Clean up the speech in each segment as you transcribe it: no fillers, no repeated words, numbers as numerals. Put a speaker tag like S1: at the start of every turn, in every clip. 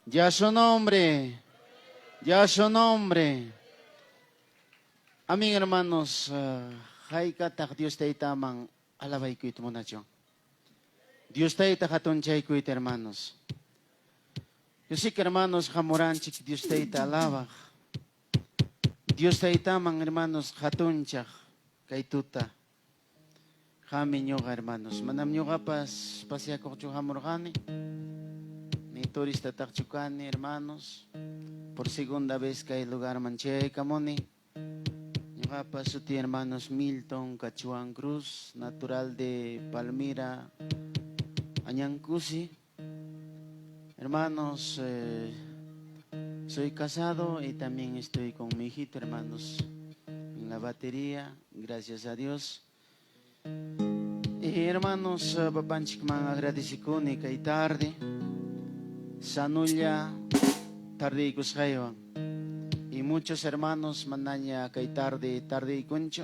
S1: Ya su nombre, ya su nombre. Amén, hermanos. Haika tak Dios tayo tamang alabay ko ito muna dyan. Dios tayo takatunchay ko ito, hermanos. Yo sé que, hermanos, jamoranchik, Dios tayo alabak. Dios tayo tamang, hermanos, hatunchak, kay tuta. Kami nyo ka, hermanos. Manam nyo ka pasya ko kung hamurkani. Ni turista takchukani, hermanos. Por segunda vez kay lugar manchay kamoni. Nyo ka pasuti, hermanos, Milton Cachuan Cruz, natural de Palmira, Añancusi. Hermanos, soy casado y también estoy con mi hijito, hermanos, en la batería, gracias a Dios. Y hermanos, papanchik man agradecido ni kay tarde, sanulla tarde kushayo. Y muchos hermanos mandaña kay tarde y concho,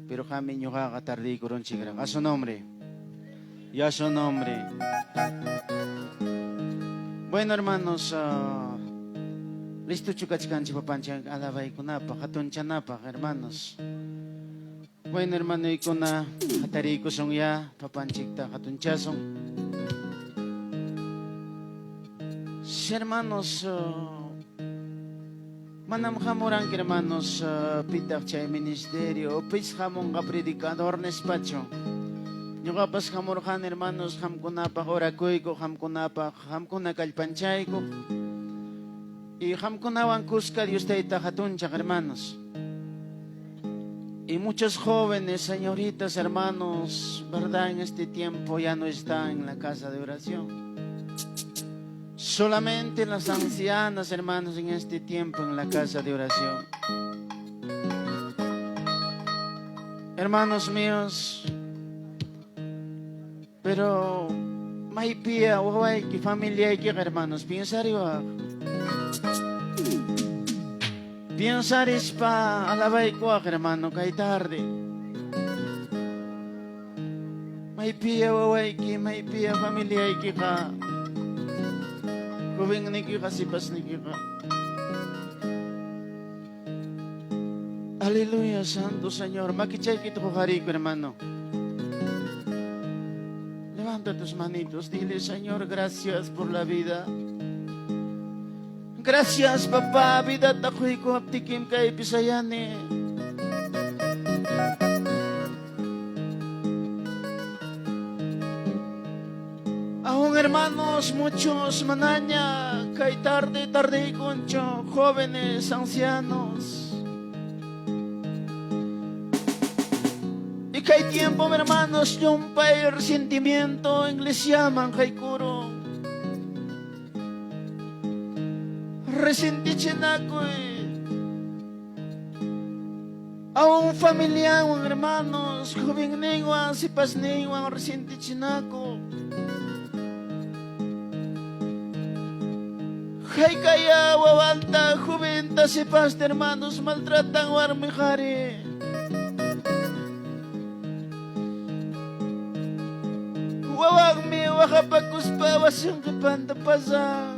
S1: pero kami nyo ka tarde y coronchigra. A su nombre, y a su nombre. Bueno, hermanos, listo chukachkanchi papanchan alabay kunapa, katunchanapa, hermanos. Bueno, hermano, ikuna hatari ko song ya, papanchikta katunchasong. Si hermanos, manam hamurang hermanos, pitak chay ministerio, pis hamong ka predicador na espacio. Yung kapas hamurkan, hermanos, ham kunapa orakoy ko, ham kuna kalpanchay ko. Y ham kunawan kuska Dios tayo takatunchak, hermanos. Y muchos jóvenes, señoritas, hermanos, verdad, en este tiempo ya no están en la casa de oración. Solamente las ancianas, hermanos, en este tiempo en la casa de oración. Hermanos míos, pero may pia, huaway, que familia hay que, hermanos, piensa arriba. Piensar es pa alabay ko, hermano, kay tarde. May pia, huaway, que may pia, familia hay que ka. Kubing ni ka, sipas ni ka. Aleluya, Santo Señor. Makichay kito ko hariko, hermano. Levanta tus manitos, dile, Señor, gracias por la vida. Gracias, papá, vida takoy ko aptikim kay pisayani. Aún, hermanos, muchos manaña, kay tarde concho, jóvenes, ancianos. Y que hay tiempo, hermanos, yung pay resentimiento, inglés llaman kay kuro. Resentichen ako a un familiar, un hermanos, joven nengwan, sipas nengwan, resentichen ako. Hay kaya wawanta, juventa, sipas hermanos, maltratan warmijari. Wawag mi wakapakuspa, wasyong kapantapasang.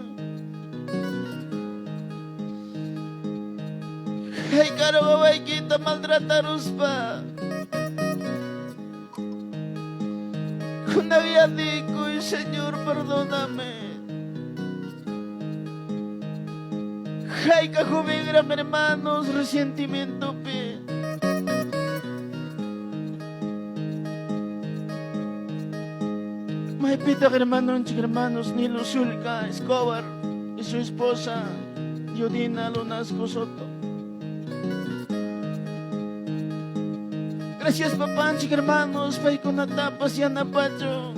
S1: Ay, carababay, kita maltrataros pa. Kung nabiyadi ko, Señor, perdóname. Ay, kajubigrang hermanos, resentimiento, pe. May pitak hermanos, Nilo Zulca Escobar y su esposa, Yodina Lunasco Soto. Gracias, papá, hermanos, pay con tapas y anapacho.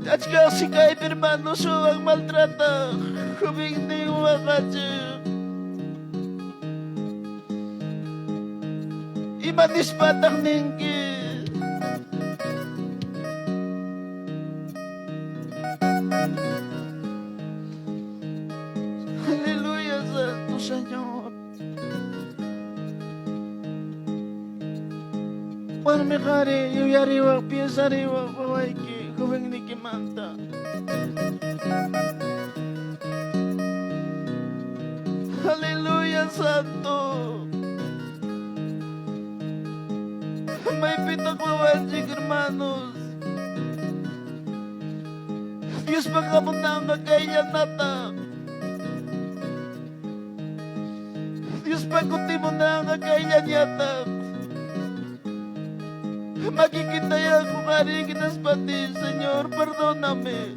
S1: Tachka si kay hermanos, ang maltrata, hubing di umakacho. Imanis patang ningki. Señor, me jare, yo y arriba, pies arriba, babay que, joven ni que manta. Aleluya, santo. May pita ko hermanos. Diyos pagkamunta ang kagaya nata. Diyos pagkunti mo na ang kagaya niyata. Makikita yan kung kari kinaspati, Senyor, perdóname.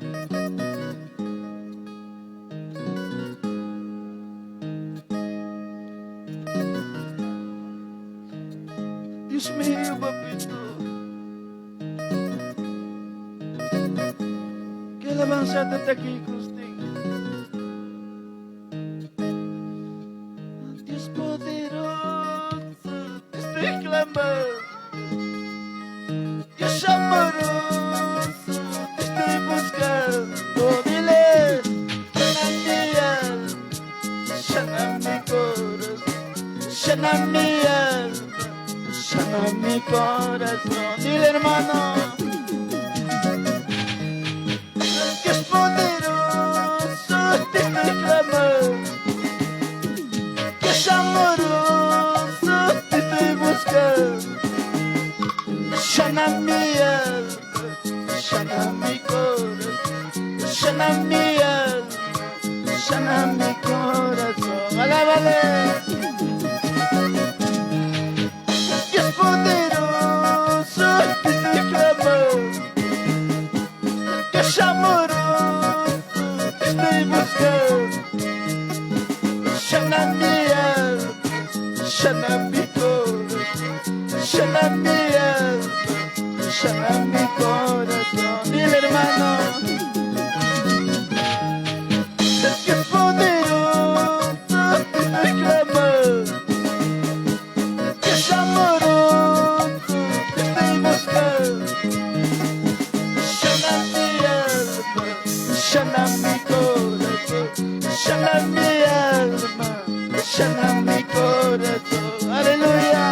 S1: Dios mío, papito. Que alabanza te aquí, Costing. Dios poderoso, te estoy clamando. Dios amoroso, te estoy buscando. Dile, llena mi alma, llena mi corazón, llena mi alma. Sana mi corazón, dile hermano. Dios poderoso, te estoy clamando. Dios amoroso, te estoy buscando. Sana mi alma, sana mi corazón, sana mi alma, sana mi corazón. Alábale. Poderoso, te estoy clamando. Dios amoroso, te estoy buscando. Llena mi alma, llena mi corazón, llena mi alma, llena mi corazón. Dile hermano. Dios poderoso, te estoy clamando. Dios amoroso, te estoy buscando. Llena mi alma, llena mi corazón, llena mi alma, llena mi corazón. Aleluya.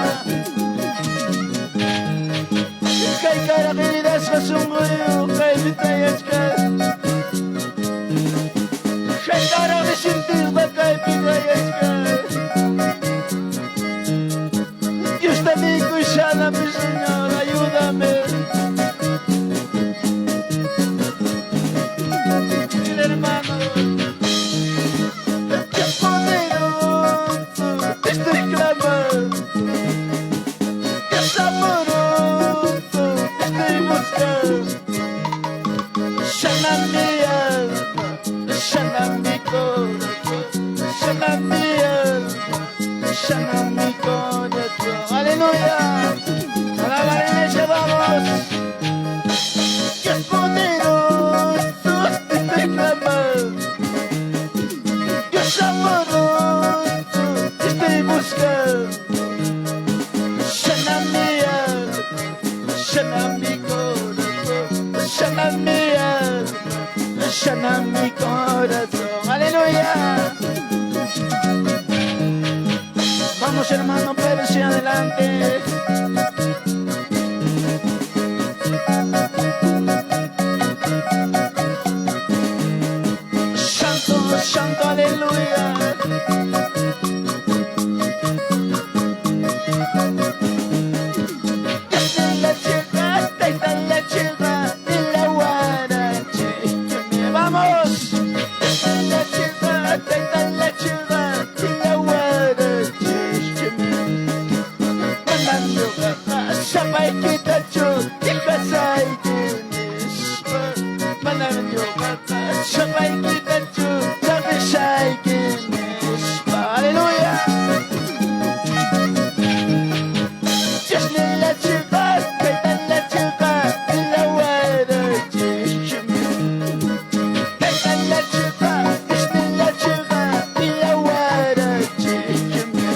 S1: Kay karakilidas kasunguyo, kay bitayas ka. Kay karakisintil ba kay bitayas ka. Dios te digo y sáname, Señor, ayúdame. Dile, hermano. Dios poderoso, te estoy clamando. Dios amoroso, te estoy buscando. Sana mi alma, sana mi corazón, sana mi alma, sana mi corazón. Aleluya. A la iglesia vamos. Dios poderoso, te estoy clamando. Dios amoroso, te estoy buscando. Llena mi alma, llena mi corazón, llena mi alma, llena mi corazón. Aleluya. Vamos hermano, Pérez, adelante. Santo, santo, aleluya. La chica, la chica, de la guarache. Vamos. La chica, la chica, de la guarache. Sabay kita cho, ikasay kinis pa. Mananyo kata, sabay kita cho, ikasay kinis pa. Aleluya. Diyos nila chica, kaitan la chica, ilawara chishmi. Kaitan la chica, Diyos nila chica, ilawara chishmi.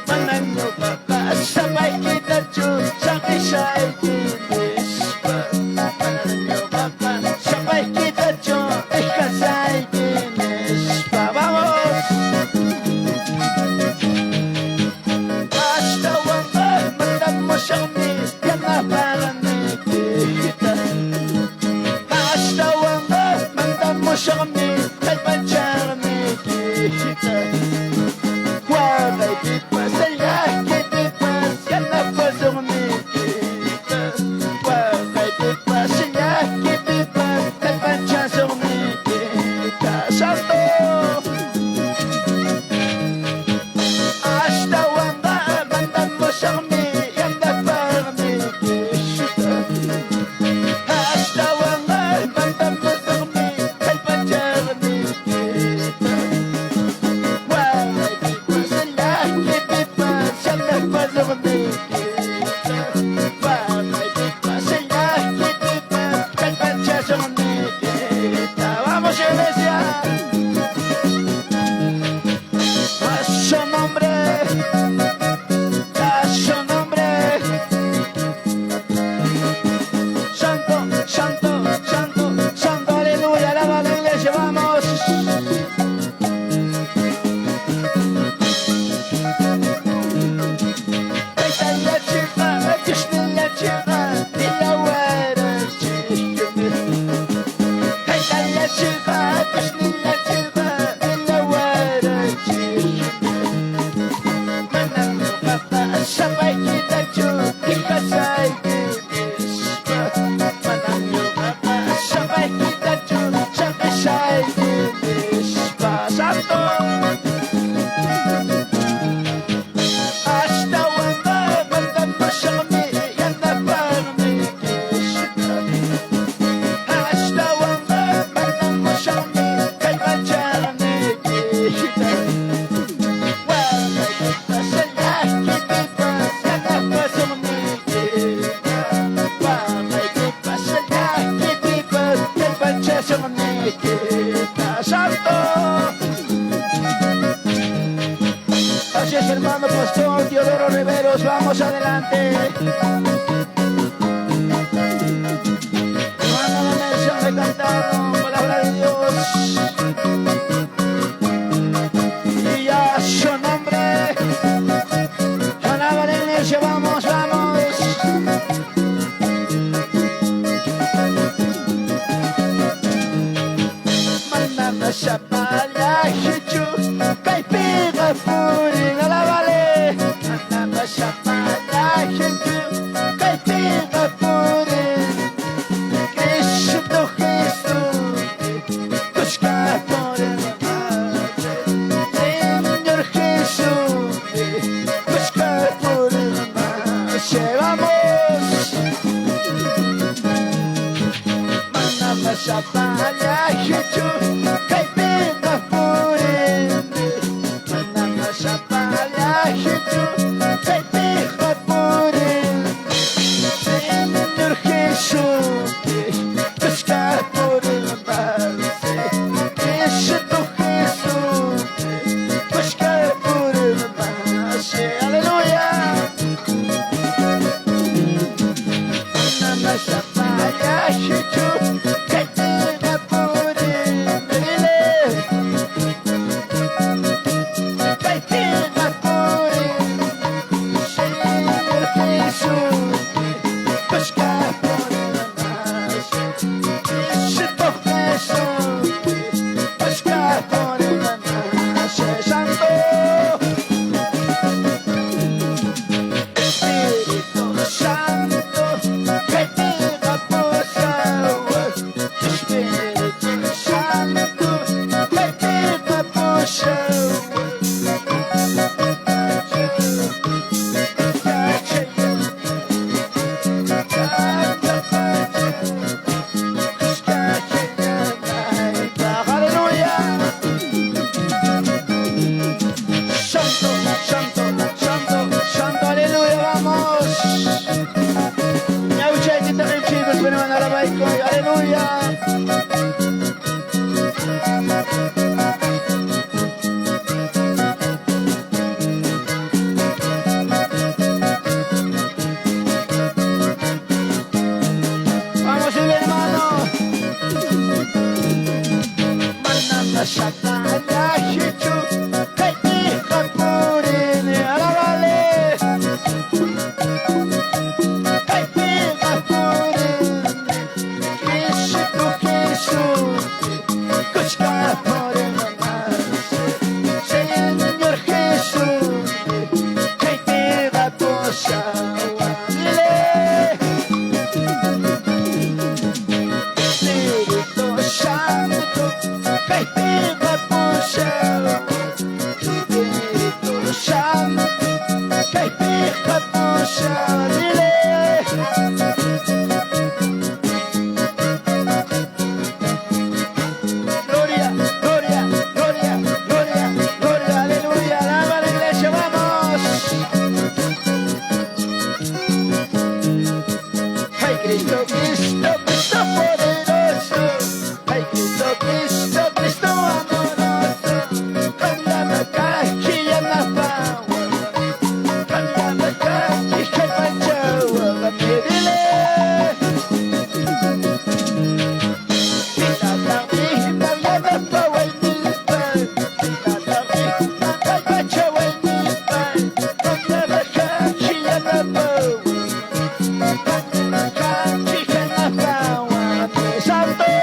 S1: Mananyo kata, sabay kita cho, sakisay los riberos, vamos adelante. Hermano, la mención de cantar palabra de Dios. Y ya su nombre. Sonaba la iglesia, vamos, vamos. Mandando chapalha, chichu, caipira, furinha, la vale. Mandando chapalha, chichu, caipira, furinha. Cristo, Cristo, buscar por el mar. Señor Jesús, buscar por el mar. Llevamos. Mandando chapalha, chichu, caipira, furinha. Mandando chapalha, chichu, caipira, furinha. Señor Jesús, buscar por el mar. Cristo Jesús, buscar por el mar. Aleluya. Mandando chapalha, chichu, caipira, furinha. Caipira, furinha. Señor Jesús, buscar por el mar. Cristo Jesús, buscar por el mar. Santo Espíritu Santo, que tira por agua. Espíritu Santo, que tira por Aleluya. Santo, santo, santo, santo, aleluya, vamos. Ya ustedes que están chicos, pero van a la baico, aleluya. Vamos, mi hermano. Mandando chapalha, chichu, caipira, furinha, la vale. Caipira, furinha. Cristo Jesús, buscar por el mar. Señor Jesús, caipira, por agua. Espíritu Santo, caipira, por agua. Espíritu Santo, caipira, por agua. Gloria, gloria, gloria, gloria, gloria, aleluya, alaba la iglesia, vamos. Ay, Cristo, Cristo, Cristo poderoso. Ay, Cristo, Cristo, Cristo amoroso. Cámbiame acá, que ya me apago. Cámbiame acá, que manchado, la piedile. Santo,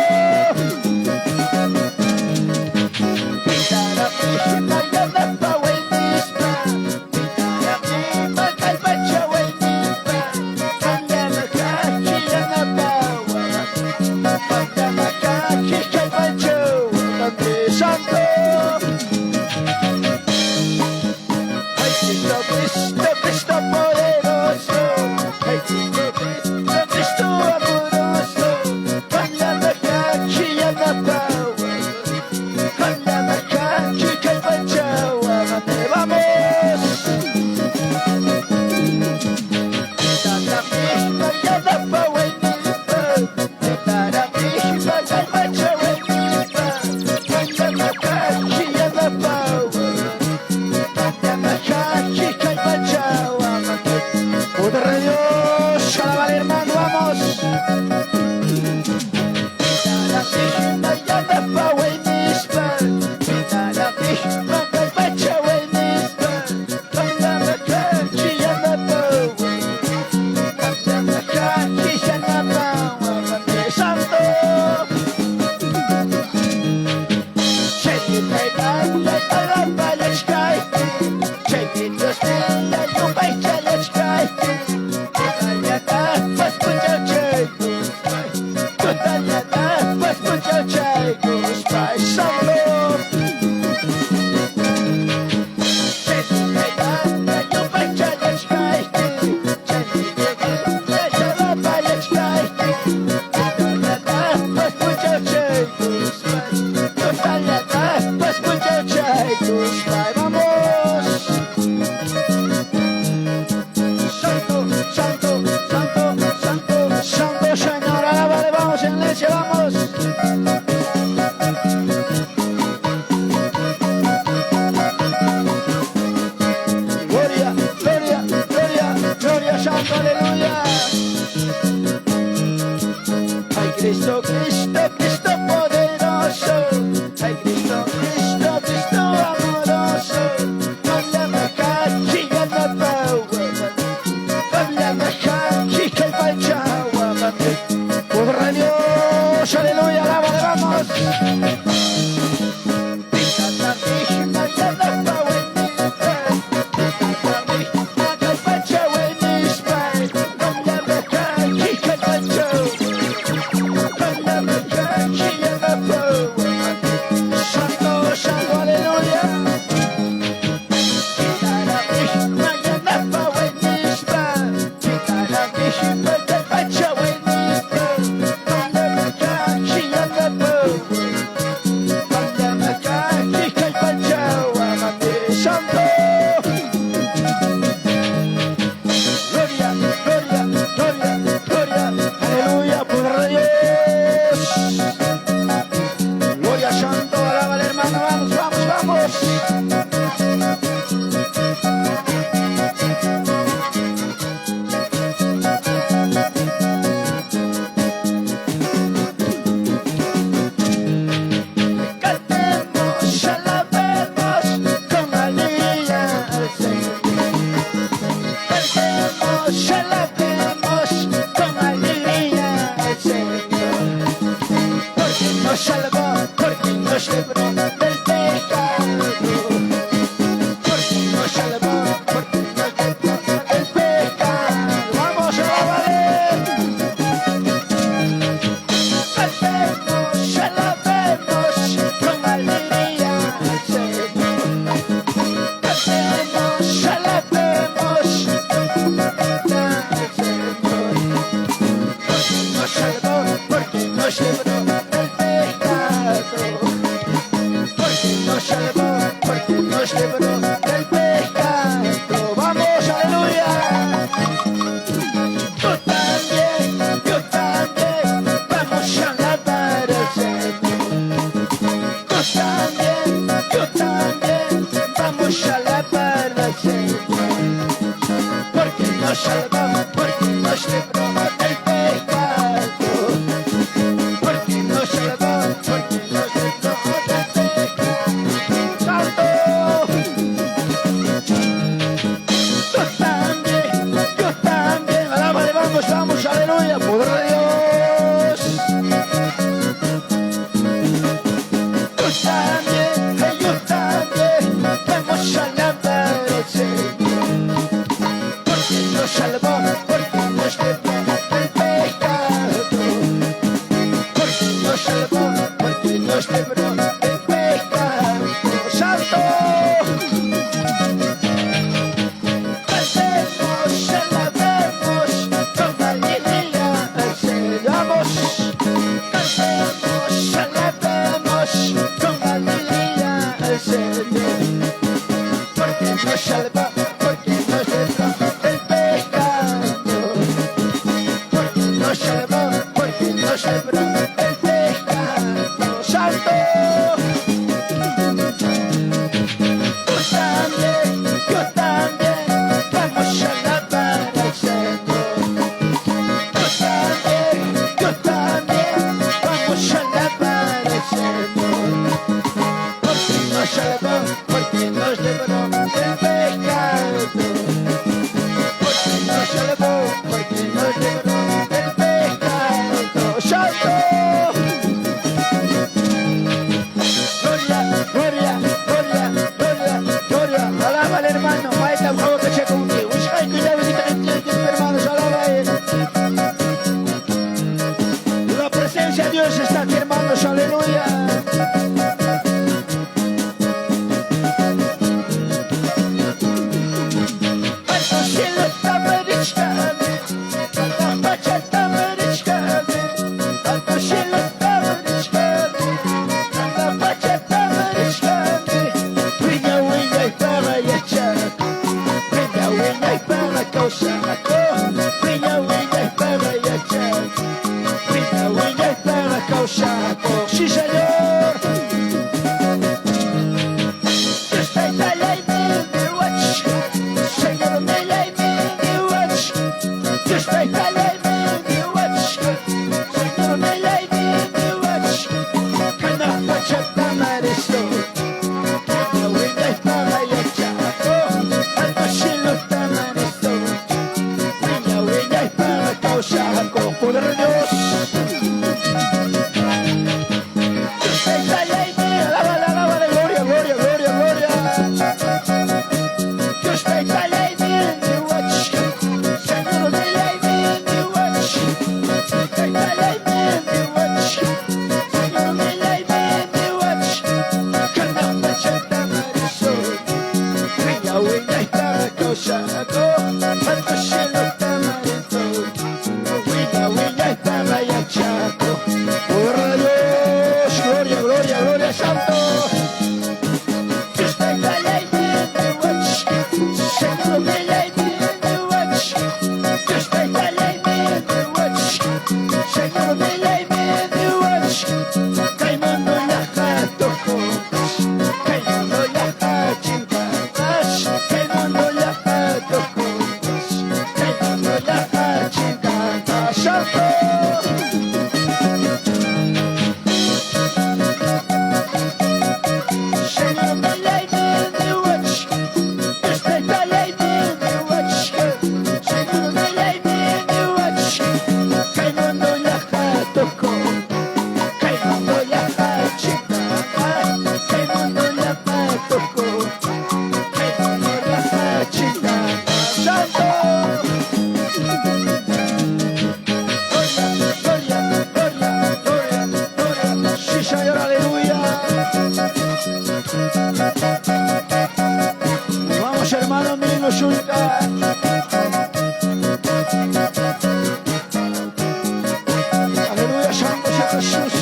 S1: Cristo, Cristo, Cristo poderoso. Ay, Cristo, Cristo, Cristo amoroso. Con la macachi y la paua, con la macachi que el palchagua, por Dios, aleluya, alaba, vamos.
S2: Sí, señor. Just like I like me, you watch. Chaco, poder de Dios. Alábale, alábale, gloria, gloria, gloria, gloria. Dios te calla y me watch. Señor, me la y me watch. Te calla y me watch. Señor, me la y me watch. Cana pachata marisol. Venga, venga, está causando. Alto cielo está marito. Venga, venga, está vaya Chaco. Por Dios, gloria, gloria, gloria, santo. Dios te calla y me watch. Señor, me la y me watch. Dios te calla y me watch. Señor, me la y me watch. Caimando la jato juntos. Caimando la hachingadas. Caimando la jato juntos. Caimando la hachingadas. Santo. Señor, me la y me watch. Dios te calla y me watch. Señor, me la y me watch. Caimando la jato juntos. Caimando la hachingadas. Caimando la jato juntos. Caimando la hachingadas. Santo. Gloria, gloria, gloria, gloria, gloria. Sí, Señor, aleluya. Vamos, hermano, mío, suelta. Aleluya, santo sea Jesús.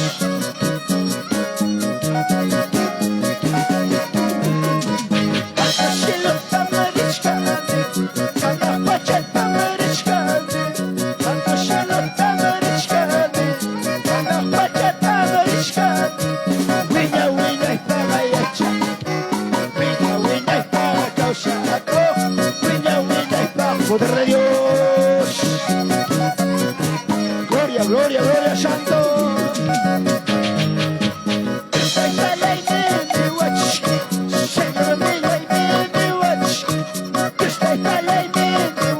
S2: Hasta cielo está mariscante, hasta pacha está mariscante, hasta cielo está mariscante, hasta pacha está mariscante. Huilla, huilla, está gayacha. Huilla, huilla, está causando. Huilla, huilla, está poder de Dios. Gloria, gloria, gloria, santo. Señor, me la y me watch. Señor, me la y me watch. Dios te calla y me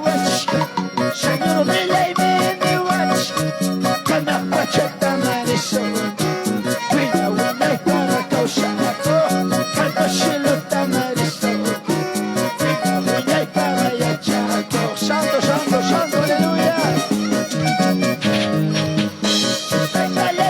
S2: watch. Señor, me la y me watch. Cana pachata marisol. Huilla, huilla, está causando. Alto cielo está marisol. Huilla, huilla, está vaya Chaco. Santo, santo, santo, aleluya. Te calla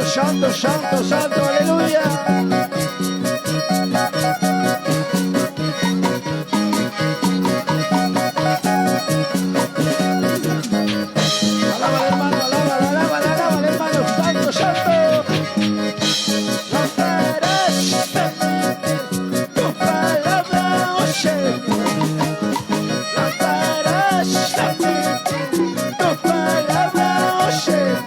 S2: Santo, santo, santo, aleluya. Alaba al hermano, alaba, alaba, alaba al hermano, santo, santo. Tu palabra, oh Señor. Lámparas a mí, tu palabra, oh Señor.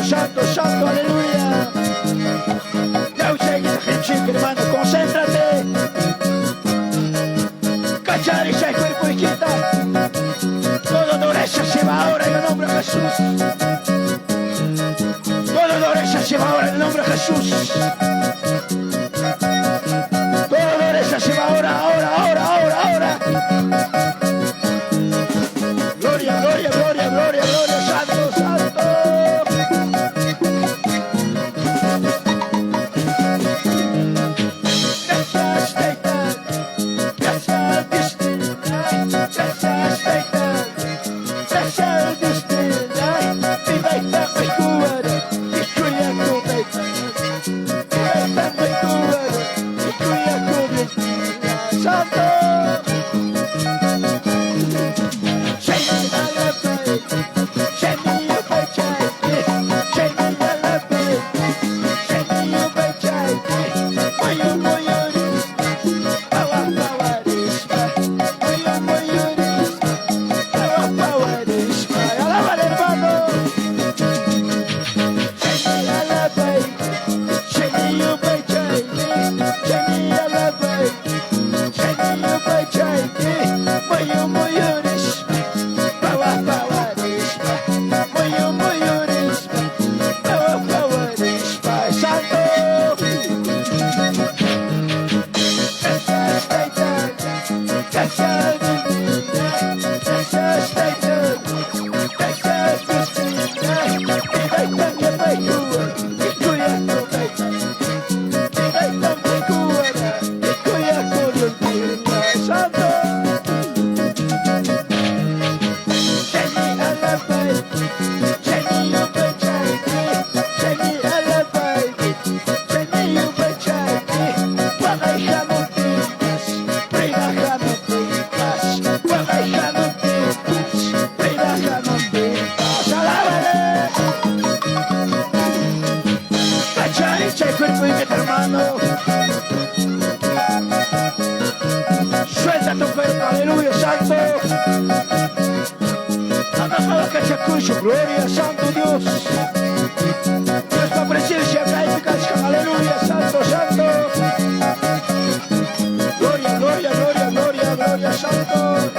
S2: Santo, santo, aleluya. Ya usted, gente, hermano, concéntrate. Cachar ese cuerpo izquierda. Todo dolencia se va ahora en el nombre de Jesús. Todo dolencia se va ahora en el nombre de Jesús. Todo dolencia se va ahora, ahora, ahora, ahora, ahora. Gloria, gloria, gloria, gloria, gloria, santo, santo. Suelta tu cuerpo, aleluya, santo. Gloria, santo Dios. Nuestra presencia cae, aleluya, santo, santo. Gloria, gloria, gloria, gloria, gloria. gloria santo.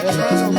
S2: Hermano